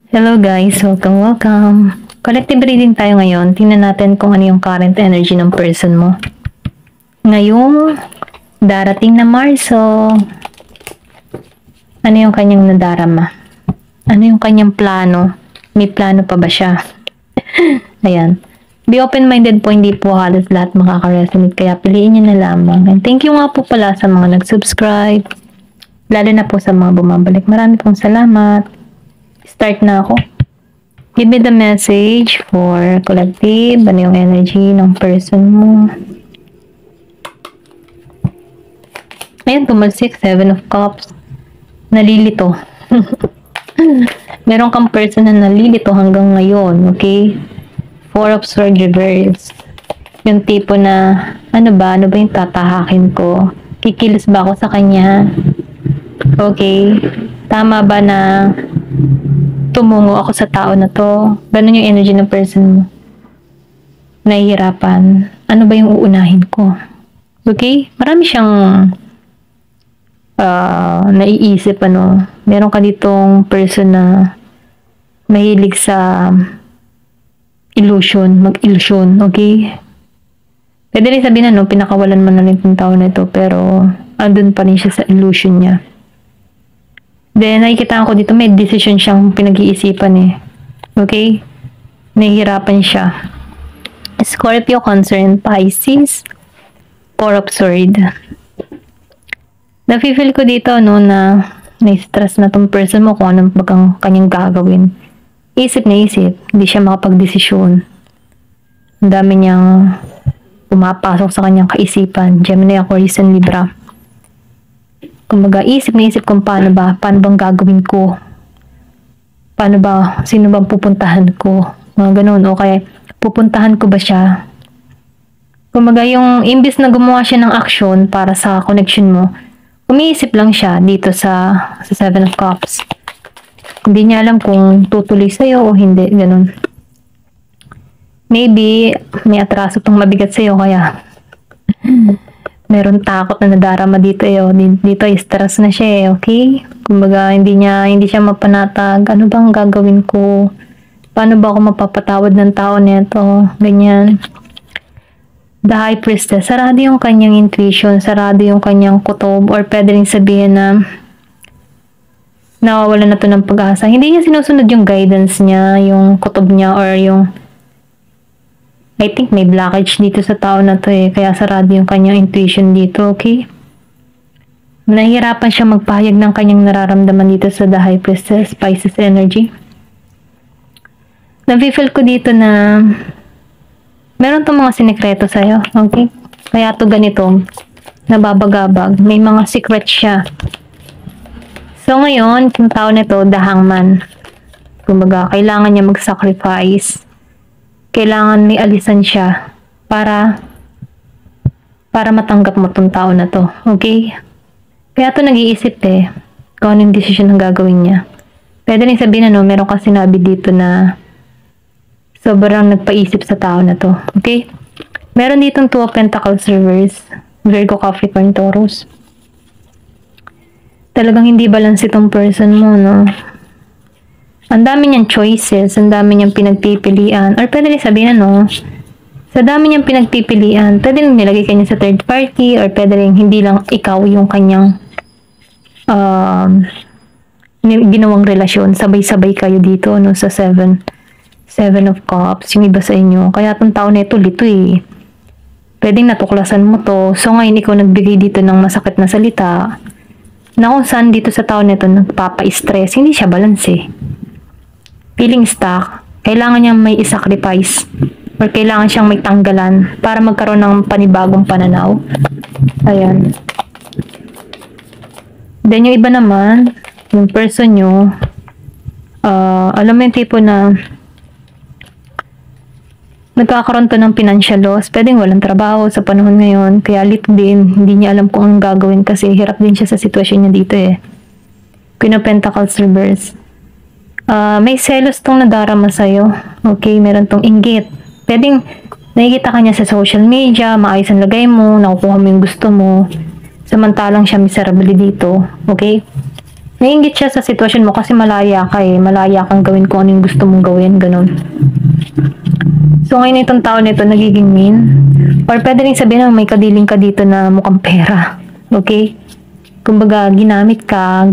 Hello guys, welcome. Collective reading tayo ngayon. Tingnan natin kung ano yung current energy ng person mo. Ngayong darating na Marso, ano yung kanyang nadarama? Ano yung kanyang plano? May plano pa ba siya? Ayan. Be open-minded po, hindi po halos lahat makaka-resonate, kaya piliin nyo na lamang. And thank you nga po pala sa mga nag-subscribe, lalo na po sa mga bumabalik. Marami pong salamat. Start na ako. Give me the message for collective. Ano yung energy ng person mo? Ayan, tumalsik. 7 of Cups. Nalilito. Meron kang person na nalilito hanggang ngayon. Okay? 4 of Swords reverse. Yung tipo na, ano ba yung tatahakin ko? Kikilos ba ako sa kanya? Okay? Tama ba na tumungo ako sa tao na to? Ganun yung energy ng person mo. Nahihirapan. Ano ba yung uunahin ko? Okay? Marami siyang naiisip, ano. Meron ka ditong person na mahilig sa illusion, mag-illusion, okay? Pwede rin sabihin na, pinakawalan mo na rin yung tao na ito, pero andun pa rin siya sa illusion niya. Then, nakikita ko dito, may decision siyang pinag-iisipan eh. Okay? Nahihirapan siya. Scorpio, Cancer, Pisces, 4 of Swords. Nafe-feel ko dito, na na-stress na tong person mo kung anong bagang kanyang gagawin. Isip na isip, hindi siya makapag-desisyon. Ang dami niyang pumapasok sa kanyang kaisipan. Gemini, Aquarius, and Libra. Kumbaga, isip na isip kung paano bang gagawin ko. Paano ba, sino bang pupuntahan ko. Mga ganun, o kaya pupuntahan ko ba siya. Kumbaga, yung imbis na gumawa siya ng action para sa connection mo, umiisip lang siya dito sa 7 of Cups. Hindi niya alam kung tutuloy sa'yo o hindi, ganun. Maybe, may atraso pang mabigat sa'yo, kaya meron takot na nadarama dito eh. Dito stress na siya eh, okay? Kumbaga, hindi siya mapanatag. Ano bang gagawin ko? Paano ba ako mapapatawad ng tao nito? Ganyan. The High Priestess. Sarado yung kanyang intuition. Sarado yung kanyang kutob. Or pwede rin sabihin na nawawala na to ng pag-asa. Hindi niya sinusunod yung guidance niya, yung kutob niya, or yung I think may blockage dito sa tao na to eh. Kaya sarado yung kanyang intuition dito, okay? Nahihirapan siya magpahayag ng kanyang nararamdaman dito sa The High Priestess, Pisces energy. Nafe-feel ko dito na meron tong mga sinikreto sa'yo, okay? Kaya to ganito, nababagabag. May mga secret siya. So ngayon, yung tao nito, The Hangman. Kumbaga, kailangan niya mag-sacrifice. Kailangan may alisan siya para matanggap mo tong tao na to. Okay? Kaya to nag-iisip eh kung anong decision ang gagawin niya. Pwede rin sabihin meron ka sinabi dito na sobrang nagpaisip sa tao na to. Okay? Meron ditong 2 of Pentacles reverse. Virgo, Capricorn, Taurus. Talagang hindi balance itong person mo, no? Ang dami niyang choices, ang dami niyang pinagpipilian. Or pwede rin sabihin, sa dami niyang pinagpipilian, pwede rin nilagay kanya sa third party, or pwede rin hindi lang ikaw yung kanyang ginawang relasyon. Sabay-sabay kayo dito, sa 7 of Cups, yung iba sa inyo. Kaya itong tao na ito, lito eh. Pwedeng natuklasan mo to. So ngayon, ikaw nagbigay dito ng masakit na salita, na kung saan dito sa tao na ito nagpapa-stress, hindi siya balance eh. Feeling stuck, kailangan niyang may i-sacrifice or kailangan siyang may tanggalan para magkaroon ng panibagong pananaw. Ayan. Then yung iba naman, yung person nyo, alam mo yung tipo na nagkakaroon to ng financial loss, pwedeng walang trabaho sa panahon ngayon, kaya lit din, hindi niya alam kung anong gagawin kasi hirap din siya sa sitwasyon niya dito eh. Queen of Pentacles reverse. May selos tong nadarama sa'yo. Okay, meron tong inggit. Pwedeng nakikita ka niya sa social media, maayos ang lagay mo, nakukuha mo yung gusto mo. Samantalang siya miserable dito. Okay? Naiinggit siya sa sitwasyon mo kasi malaya ka eh. Malaya kang gawin kung ano yung gusto mong gawin, ganun. So ngayon itong tao nito nagiging mean. Or pwede rin sabihin na may kadiling ka dito na mukhang pera. Okay? Kumbaga, ginamit ka,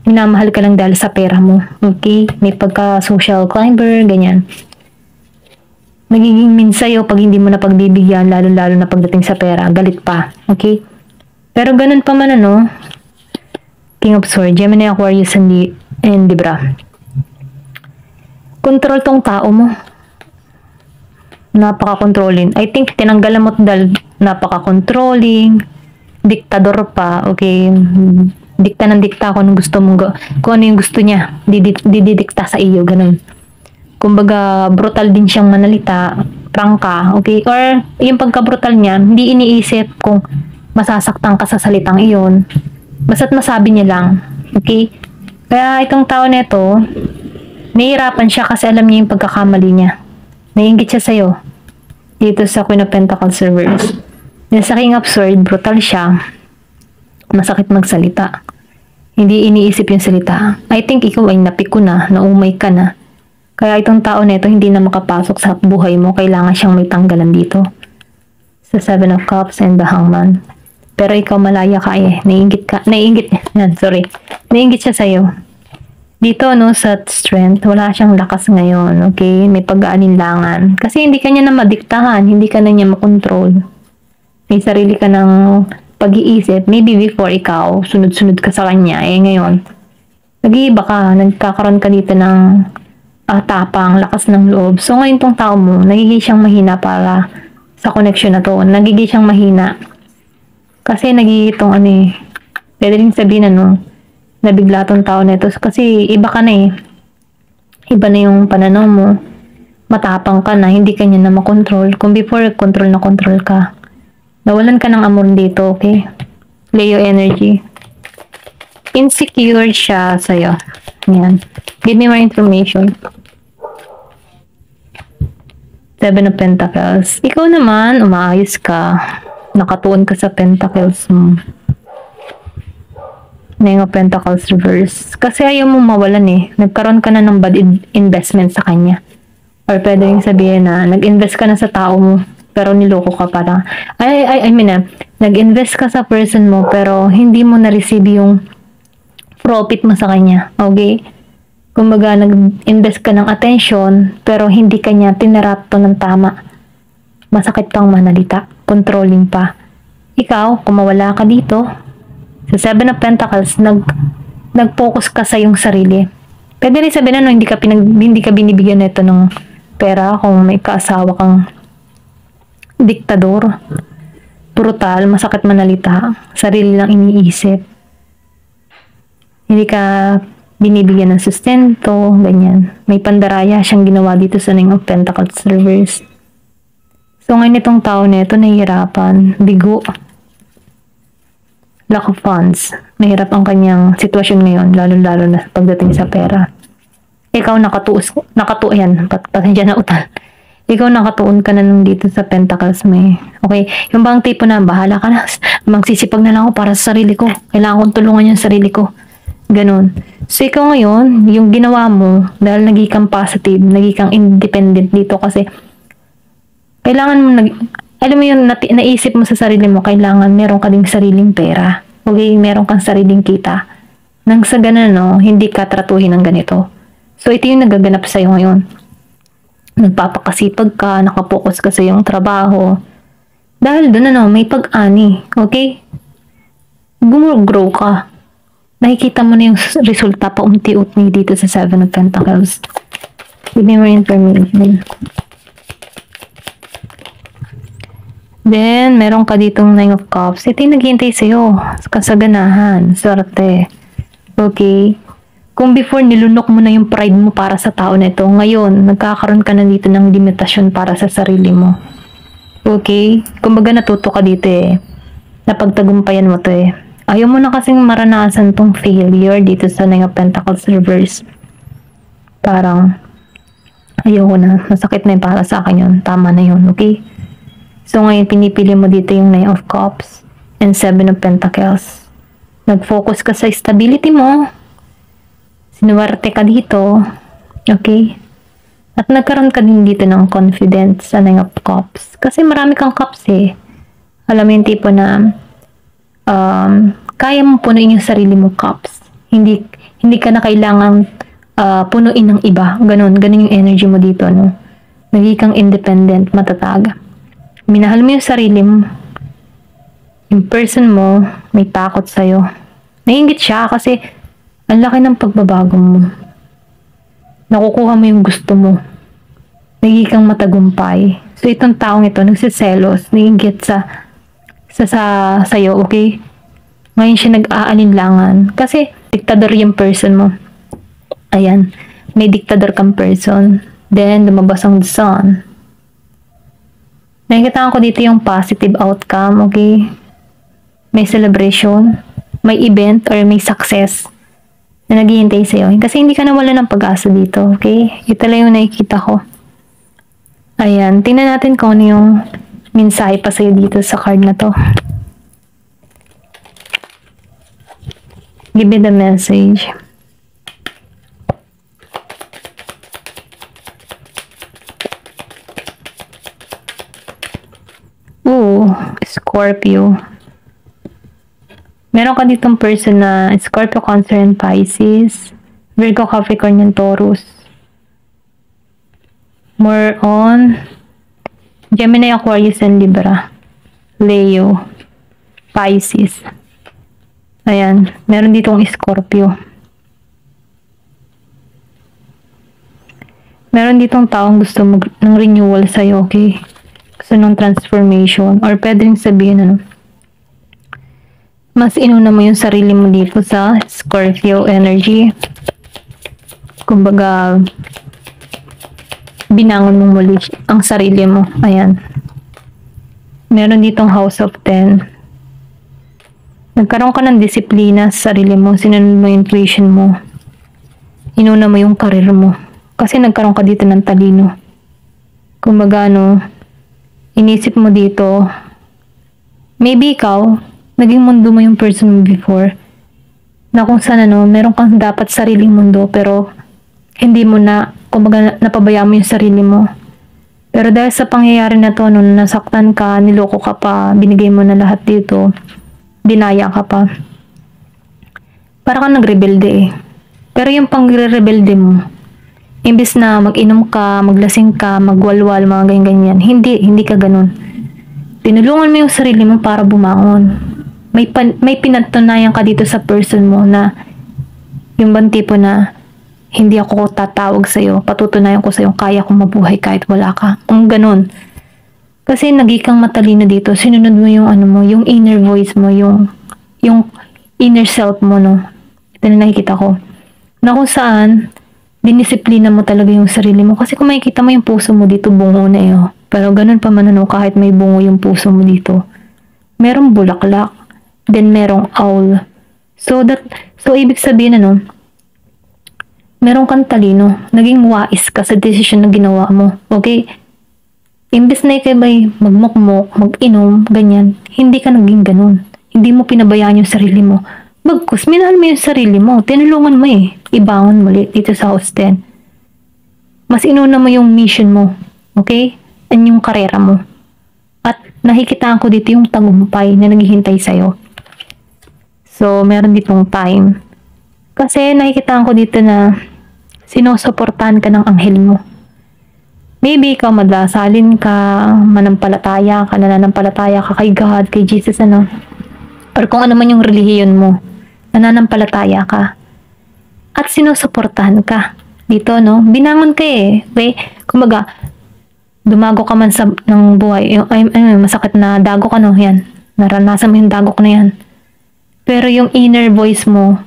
minamahal ka lang dahil sa pera mo. Okay? May pagka-social climber, ganyan. Nagiging mean sa'yo pag hindi mo na pagbibigyan, lalo-lalo na pagdating sa pera. Galit pa. Okay? Pero ganun pa man ano, King of Swords, Gemini, Aquarius, and Libra. Control tong tao mo. Napaka-controlling. I think tinanggalan mo dahil napaka-controlling. Diktador pa. Okay? Dikta ng dikta kung anong gusto mong kung ano yung gusto niya. Dididikta sa iyo. Ganun. Kumbaga, brutal din siyang manalita. Prangka. Okay? Or, yung pagka-brutal niya, hindi iniisip kung masasaktan ka sa salitang iyon. Basta't masabi niya lang. Okay? Kaya itong tao nito, nahihirapan siya kasi alam niya yung pagkakamali niya. Naiinggit siya sa'yo. Dito sa Queen of Pentacles reverse. Then sa King of Swords, brutal siya. Masakit magsalita. Hindi iniisip yung salita. I think ikaw ay napiko na, naumay ka na. Kaya itong tao nito hindi na makapasok sa buhay mo. Kailangan siyang may tanggalan dito. Sa Seven of Cups and the Hangman. Pero ikaw malaya ka eh. Naiinggit ka. Naiinggit. Yan, sorry. Naiinggit siya sa'yo. Dito, no, sa strength, wala siyang lakas ngayon. Okay? May pag-aalinlangan. Kasi hindi ka niya na madiktahan. Hindi ka na niya makontrol. May sarili ka ng pag-iisip. Maybe before ikaw, sunod-sunod ka sa kanya. Eh, ngayon, nag-iiba ka. Nagkakaroon ka dito ng tapang, lakas ng loob. So, ngayon tong tao mo, nagiging siyang mahina para sa connection na to. Nagiging siyang mahina. Kasi nagigitong ano eh, pwede rin sabihin ano, nabigla tong tao nito. Kasi iba ka na eh. Iba na yung pananaw mo. Matapang ka na, hindi ka niya na makontrol. Kung before, control na control ka. Nawalan ka ng amor dito, okay? Leo energy. Insecure siya sa'yo. Yan. Give me more information. Seven of Pentacles. Ikaw naman, umaayos ka. Nakatuon ka sa Pentacles mo. Nine of Pentacles reverse. Kasi ayaw mo mawalan eh. Nagkaroon ka na ng bad investment sa kanya. Or pwede rin sabihin na nag-invest ka na sa tao mo pero niloko ka parang. I mean nag-invest ka sa person mo pero hindi mo na-receive yung profit mo sa kanya. Okay? Kumbaga nag-invest ka ng attention pero hindi ka niya tinarato ng tama. Masakit pang manalita. Controlling pa. Ikaw, kung mawala ka dito, sa Seven of Pentacles, nag-focus ka sa iyong sarili. Pwede rin sabihin na hindi ka binibigyan nito ng pera kung may kaasawa kang diktador. Brutal, masakit manalita. Sarili lang iniisip. Hindi ka binibigyan ng sustento, ganyan. May pandaraya siyang ginawa dito sa Nine of Pentacles reverse. So ngayon itong tao na ito nahihirapan, bigo, lack of funds. Mahirap ang kanyang sitwasyon ngayon, lalo-lalo na pagdating sa pera. Ikaw nakatuon, pasensya na utal. Ikaw nakatuon ka na nung dito sa Pentacles may. Okay, yung bang tipo na, bahala ka na, magsisipag na lang ako para sa sarili ko. Kailangan kong tulungan yung sarili ko. Ganon. So ikaw ngayon, yung ginawa mo, dahil naging kang positive, naging kang independent dito kasi kailangan mo alam mo yun, naisip mo sa sarili mo, kailangan meron ka ding sariling pera. Okay, meron kang sariling kita. Nang sa ganun, no, hindi ka tratuhin ng ganito. So, ito yung nagaganap sa'yo ngayon. Nagpapakasipag ka, nakapokus ka sa iyong trabaho. Dahil doon, ano, may pag-ani. Okay? Gumrow ka. Nakikita mo na yung resulta pa unti-unti dito sa Seven of Pentacles. Give me more information. Then, meron ka ditong Nine of Cups. Ito yung naghihintay sa'yo. Kasaganahan. Swerte. Okay? Kung before nilunok mo na yung pride mo para sa tao na ito, ngayon, nagkakaroon ka na dito ng limitasyon para sa sarili mo. Okay? Kumbaga natuto ka dito eh. Napagtagumpayan mo to eh. Ayaw mo na kasing maranasan tong failure dito sa Nine of Pentacles reverse. Parang, ayoko na. Masakit na yung para sa akin yun. Tama na yun. Okay? So ngayon, pinipili mo dito yung Nine of Cups and Seven of Pentacles. Nag-focus ka sa stability mo. Sinuwerte ka dito. Okay? At nagkaroon ka din dito ng confidence sa Nine of Cups. Kasi marami kang cups eh. Alam mo yung tipo na kaya mo punuin yung sarili mong cups. Hindi ka na kailangan punuin ng iba. Ganun yung energy mo dito, no? Naging kang independent, matatag. Minahal mo yung sarili mo. Yung person mo, may takot sa'yo. Naiingit siya kasi ang laki ng pagbabago mo. Nakukuha mo yung gusto mo. Naging kang matagumpay. So, itong taong ito, nagsiselos, naiingit sa'yo, okay? Ngayon siya nag-aalinlangan. Kasi, diktador yung person mo. Ayan. May diktador kang person. Then, lumabas ang sun. Nakikita ko dito yung positive outcome, okay? May celebration, may event, or may success na naghihintay sa'yo. Kasi hindi ka nawala ng pag-asa dito, okay? Ito lang yung nakikita ko. Ayan. Tingnan natin kung ano yung mensahe pa sa'yo dito sa card na to. Give me the message. Ooh, Scorpio. Meron ka ditong person na Scorpio, Cancer, and Pisces. Virgo, Capricorn, and Taurus. More on Gemini, Aquarius, and Libra. Leo, Pisces. Ayan. Meron ditong Scorpio. Meron ditong taong gusto ng renewal sa'yo, okay? Gusto ng transformation. Or pwede rin sabihin, ano, mas inuna mo yung sarili mo dito sa Scorpio energy. Kumbaga, binangon mo muli ang sarili mo. Ayan. Meron ditong House of 10. Nagkaroon ka ng disiplina sa sarili mo. Sinunod mo yung intuition mo. Inuna mo yung karir mo. Kasi nagkaroon ka dito ng talino. Kumbaga, inisip mo dito, maybe ikaw, naging mundo mo yung person mo before, na kung saan meron kang dapat sariling mundo, pero hindi mo na, kumbaga napabayaan mo yung sarili mo. Pero dahil sa pangyayari na to, nasaktan ka, niloko ka pa, binigay mo na lahat dito, dinaya ka pa. Para kang nagrebelde eh. Pero yung pangre-rebelde mo, imbis na mag-inom ka, maglasing ka, magwalwal, mga ganyan-ganyan, hindi ka ganun. Tinulungan mo yung sarili mo para bumangon. May pinatunayan ka dito sa person mo na yung bang tipo na hindi ako tatawag sa'yo, patutunayan ko sa'yo kaya kong mabuhay kahit wala ka. Kung ganun. Kasi naging kang matalino dito, sinunod mo yung yung inner voice mo, yung inner self mo, no. Ito na nakikita ko. Na kung saan, dinisiplina mo talaga yung sarili mo. Kasi kung makikita mo yung puso mo dito, bungo na eh. Pero ganun pa man kahit may bungo yung puso mo dito. Merong bulaklak. Then merong owl. So ibig sabihin meron kang talino. Naging wais ka sa decision na ginawa mo. Okay? Imbes na ikay ba'y magmukmok, mag-inom, ganyan, hindi ka naging ganun. Hindi mo pinabayaan yung sarili mo. Bagkus, minahal mo yung sarili mo. Tinulungan mo eh. Ibangon mo ulit dito sa House 10. Mas inuna mo yung mission mo. Okay? And yung karera mo. At nakikitaan ko dito yung tagumpay na naghihintay sa'yo. So, meron ditong time. Kasi nakikitaan ko dito na sinusuportahan ka ng anghel mo. Maybe ikaw madasalin ka, nananampalataya ka kay God, kay Jesus, or kung ano man yung relihiyon mo, nananampalataya ka. At sinusuportahan ka. Dito, binangon ka eh. Okay? Kumbaga, dumago ka man ng buhay, masakit na dago ka, yan. Naranasan mo yung dagok na yan. Pero yung inner voice mo,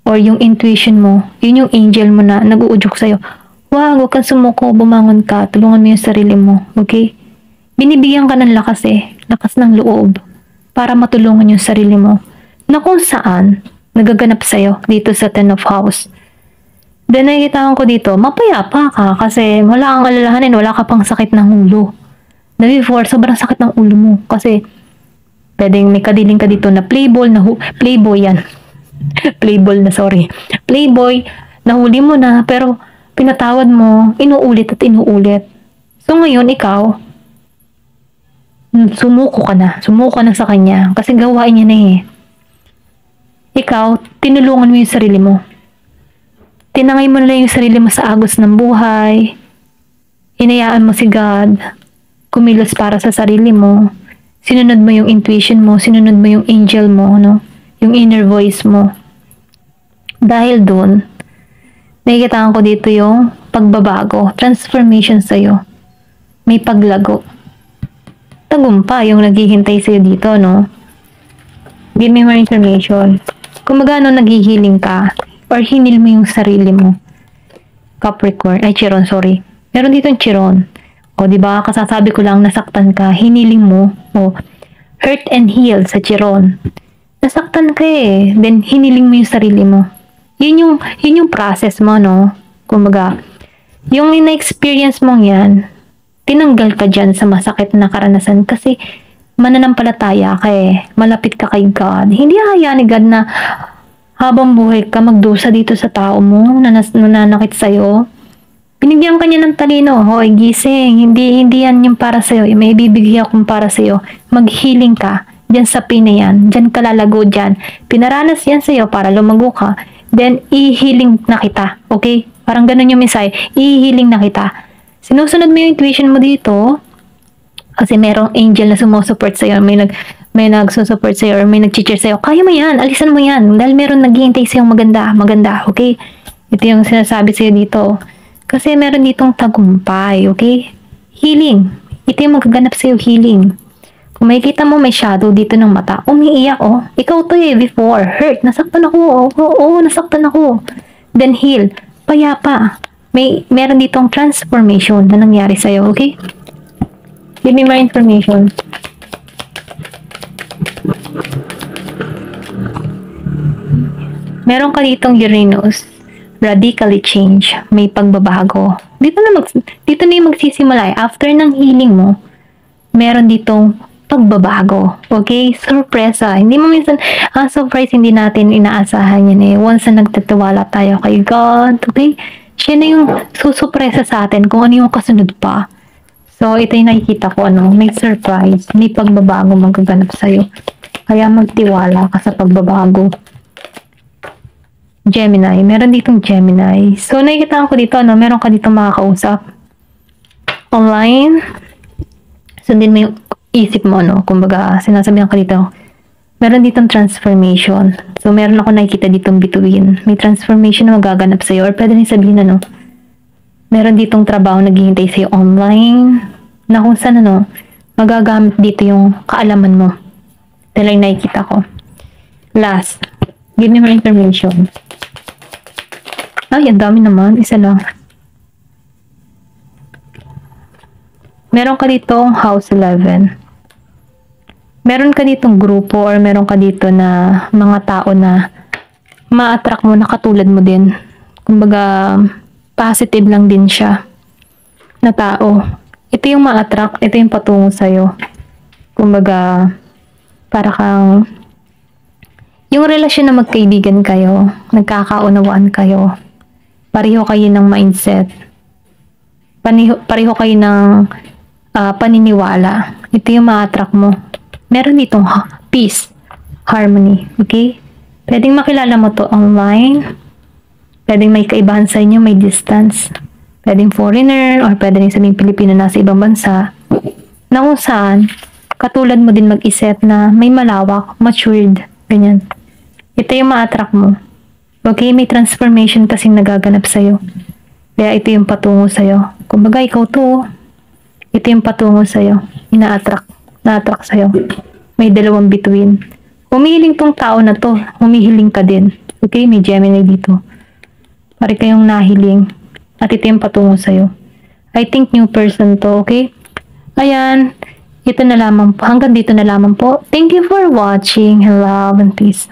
or yung intuition mo, yun yung angel mo na nag-uudyok sa'yo. Wag kang sumuko, bumangon ka, tulungan mo yung sarili mo, okay? Binibigyan ka ng lakas lakas ng loob, para matulungan yung sarili mo, na kung saan, nagaganap sa'yo, dito sa 10 of House. Then nakikita ko dito, mapayapa ka, kasi wala kang alalahanin, wala ka pang sakit ng ulo. Na before, sobrang sakit ng ulo mo, kasi pwedeng may kadiling ka dito na playboy yan. Playboy Nahuli mo na, pero pinatawad mo, inuulit at inuulit. So ngayon, ikaw, sumuko ka na sa kanya, kasi gawain niya na eh. Ikaw, tinulungan mo yung sarili mo. Tinangay mo na lang yung sarili mo sa agos ng buhay. Inayaan mo si God kumilos para sa sarili mo. Sinunod mo yung intuition mo, sinunod mo yung angel mo, no? Yung inner voice mo. Dahil doon, nakikita ko dito yung pagbabago, transformation sa'yo. May paglago. Tagumpay yung naghihintay sa'yo dito, no? Give me more information. Kung magano naghihiling ka, or hinil mo yung sarili mo. Capricorn, Chiron, sorry. Meron dito yung Chiron. O, di ba, kasasabi ko lang, nasaktan ka, hiniling mo, o, hurt and heal sa Chiron. Nasaktan ka eh, then hiniling mo yung sarili mo. Yun yung process mo, no? Kumbaga, yung ina-experience mong yan, tinanggal ka dyan sa masakit na karanasan kasi mananampalataya ka eh, malapit ka kay God. Hindi hayaan ni God na habang buhay ka magdusa dito sa tao mo na nananakit sa'yo. Binigyan ka niya ng talino. Hoy, gising. Hindi yan yung para sa'yo. May ibibigay akong para sa'yo. Mag-healing ka. Diyan sa pina yan. Diyan ka lalago dyan. Pinaranas yan sa'yo para lumago ka. Then, i-healing na kita. Okay? Parang ganun yung mensahe. I-healing na kita. Sinusunod mo yung intuition mo dito. Kasi merong angel na sumusupport sa'yo. May nagsusupport sa'yo or may nag-cheer sa'yo. Kaya mo yan. Alisan mo yan. Dahil meron naghihintay sa'yo maganda. Maganda. Okay? Ito yung sinasabi sa'yo dito. Kasi meron ditong tagumpay. Okay? Healing. Ito yung magaganap sa'yo. Healing. Kung makikita mo may shadow dito ng mata. Umiiyak oh. Ikaw to eh. Before. Hurt. Nasaktan ako. Oo, nasaktan ako. Then heal. Payapa. Meron ditong transformation na nangyari sa'yo. Okay? Give me more information. Meron ka ditong Uranus, radically change, may pagbabago. Dito na yung magsisimula. After ng healing mo, meron ditong pagbabago. Okay? Surpresa. Hindi mo minsan, surprise, hindi natin inaasahan yan eh. Once na nagtatiwala tayo kay God, okay? Siya na yung susupresa sa atin kung ano yung kasunod pa. So, ito yung nakikita ko, may surprise, may pagbabago magaganap sa'yo. Kaya magtiwala ka sa pagbabago. Gemini. Meron ditong Gemini. So, nakikita ko dito, meron ka ditong makakausap. Online. Sundin mo yung isip mo, kumbaga, sinasabihan ka dito. Meron ditong transformation. So, meron ako nakikita ditong bituin. May transformation na magaganap sa'yo. Or pwede rin sabihin meron ditong trabaho naghihintay sa'yo online. Na kung saan, magagamit dito yung kaalaman mo. Ito lang nakikita ko. Last. Give me more information. Ay, ang dami naman. Isa lang. Meron ka ditong house 11. Meron ka ditong grupo or meron ka dito na mga tao na ma-attract mo na katulad mo din. Kumbaga, positive lang din siya na tao. Ito yung ma-attract. Ito yung patungo sa'yo. Kumbaga, para kang yung relasyon na magkaibigan kayo, nagkakaunawaan kayo, pareho kayo ng mindset, pareho kayo ng paniniwala. Ito yung ma-attract mo. Meron ditong peace, harmony, okay? Pwedeng makilala mo to online, pwedeng may kaibahan sa inyo, may distance, pwedeng foreigner, or pwedeng sabihin Pilipino nasa ibang bansa, na kung saan, katulad mo din mag-isip na may malawak, matured, ganyan. Ito yung ma-attract mo. Okay, may transformation kasing nagaganap sa'yo. Kaya ito yung patungo sa'yo. Kumbaga, ikaw to. Ito yung patungo sa'yo. Na-attract sa'yo. May dalawang bituin. Humihiling tong tao na to. Humihiling ka din. Okay, may Gemini dito. Pare kayong nahiling. At ito yung patungo sa'yo. I think new person to, okay? Ayan. Ito na lamang po. Hanggang dito na lamang po. Thank you for watching. Love and peace.